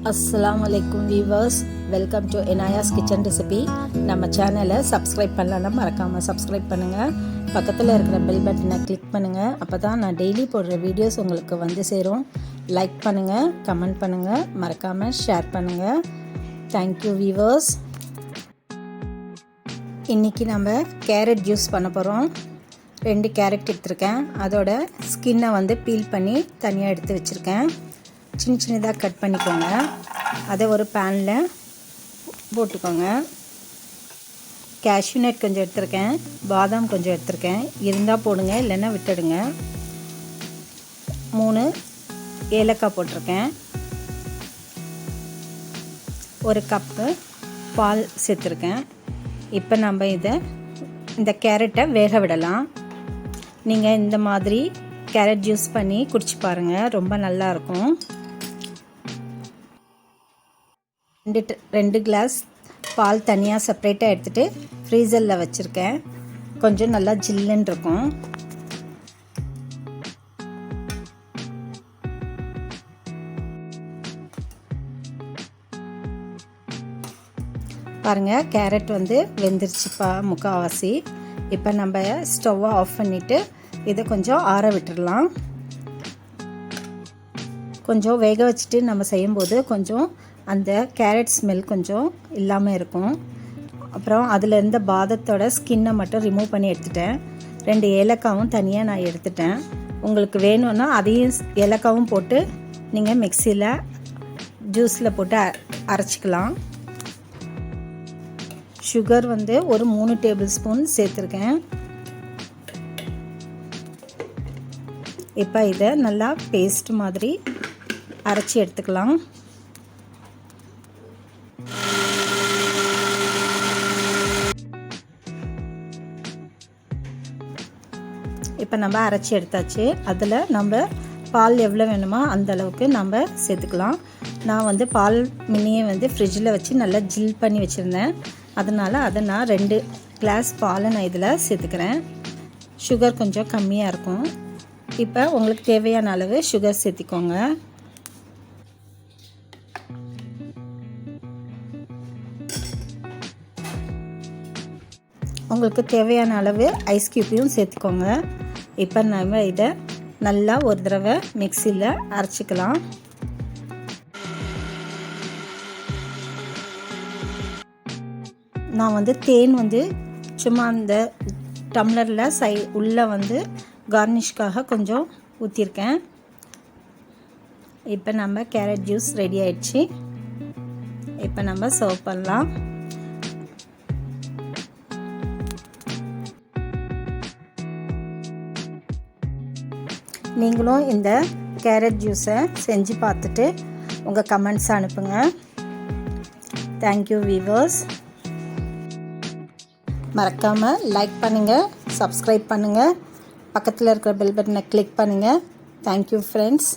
Assalamualaikum viewers, welcome to Inaaya's kitchen recipe. நம்ம சேனலை subscribe பண்ணலன்னா மறக்காம சப்ஸ்கிரைப் பண்ணுங்க. பக்கத்துல இருக்கிற பெல் பட்டனை கிளிக் பண்ணுங்க. அப்பதான் நான் டெய்லி போடுற வீடியோஸ் உங்களுக்கு வந்து சேரும். லைக் பண்ணுங்க, கமெண்ட் பண்ணுங்க, மறக்காம ஷேர் பண்ணுங்க. Thank you viewers. இன்னைக்கு நம்ம கேரட் ஜூஸ் பண்ண போறோம். 2 கேரட் எடுத்துர்க்கேன். அதோட ஸ்கின்னை வந்து பீல் பண்ணி தனியா எடுத்து வச்சிருக்கேன். சின்ன சின்னதாக கட் பண்ணிக்கோங்க. அதை ஒரு பேனில் போட்டுக்கோங்க. கேஷ்யூ நட் கொஞ்சம் எடுத்துருக்கேன், பாதாம் கொஞ்சம் எடுத்துருக்கேன். இருந்தால் போடுங்க, இல்லைன்னா விட்டுடுங்க. 3 ஏலக்காய் போட்டிருக்கேன். 1 கப்பு பால் சேர்த்துருக்கேன். இப்போ நம்ம இந்த கேரட்டை வேக விடலாம். நீங்கள் இந்த மாதிரி கேரட் ஜூஸ் பண்ணி குடிச்சு பாருங்கள், ரொம்ப நல்லாயிருக்கும். 2 கிளாஸ் பால் தனியாக செப்பரேட்டாக எடுத்துகிட்டு ஃப்ரீசரில் வச்சுருக்கேன். கொஞ்சம் நல்லா ஜில்லுன்னு இருக்கும். பாருங்கள், கேரட் வந்து வெந்துருச்சுப்பா முக்கால்வாசி. இப்போ நம்ம ஸ்டவ்வை ஆஃப் பண்ணிவிட்டு இதை கொஞ்சம் ஆற விட்டுடலாம். கொஞ்சம் வேக வச்சுட்டு நம்ம செய்யும்போது கொஞ்சம் அந்த கேரட் ஸ்மெல் கொஞ்சம் இல்லாமல் இருக்கும். அப்புறம் அதில் இருந்த பாதத்தோட ஸ்கின்னை மட்டும் ரிமூவ் பண்ணி எடுத்துட்டேன். 2 ஏலக்காவும் தனியாக நான் எடுத்துட்டேன். உங்களுக்கு வேணும்னா அதையும் ஏலக்காவும் போட்டு நீங்கள் மிக்சியில் ஜூஸில் போட்டு அரைச்சிக்கலாம். சுகர் வந்து ஒரு 3 டேபிள் ஸ்பூன் சேர்த்துருக்கேன். இப்போ இதை நல்லா பேஸ்ட் மாதிரி அரைச்சி எடுத்துக்கலாம். இப்போ நம்ம அரைச்சி எடுத்தாச்சு. அதில் நம்ம பால் எவ்வளோ வேணுமோ அந்த அளவுக்கு நம்ம சேர்த்துக்கலாம். நான் வந்து பால் மினியை வந்து ஃப்ரிட்ஜில் வச்சு நல்லா ஜில் பண்ணி வச்சுருந்தேன். அதனால் அதை நான் 2 கிளாஸ் பால் நான் இதில் சேர்த்துக்கிறேன். சுகர் கொஞ்சம் கம்மியாக இருக்கும். இப்போ உங்களுக்கு தேவையான அளவு சுகர் சேர்த்திக்கோங்க. உங்களுக்கு தேவையான அளவு ஐஸ் க்யூப்பையும் சேர்த்துக்கோங்க. இப்போ நம்ம இதை நல்லா ஒரு தடவை மிக்சியில் அரைச்சிக்கலாம். நான் வந்து தேன் வந்து சும்மா அந்த டம்ளரில் உள்ளே வந்து கார்னிஷ்காக கொஞ்சம் ஊற்றிருக்கேன். இப்போ நம்ம கேரட் ஜூஸ் ரெடி ஆயிடுச்சு. இப்போ நம்ம சர்வ் பண்ணலாம். நீங்களும் இந்த கேரட் ஜூஸை செஞ்சு பார்த்துட்டு உங்கள் கமெண்ட்ஸ் அனுப்புங்க. Thank you viewers. மறக்காமல் லைக் பண்ணுங்கள், சப்ஸ்கிரைப் பண்ணுங்கள், பக்கத்தில் இருக்கிற பெல் பட்டனை கிளிக் பண்ணுங்கள். Thank you friends.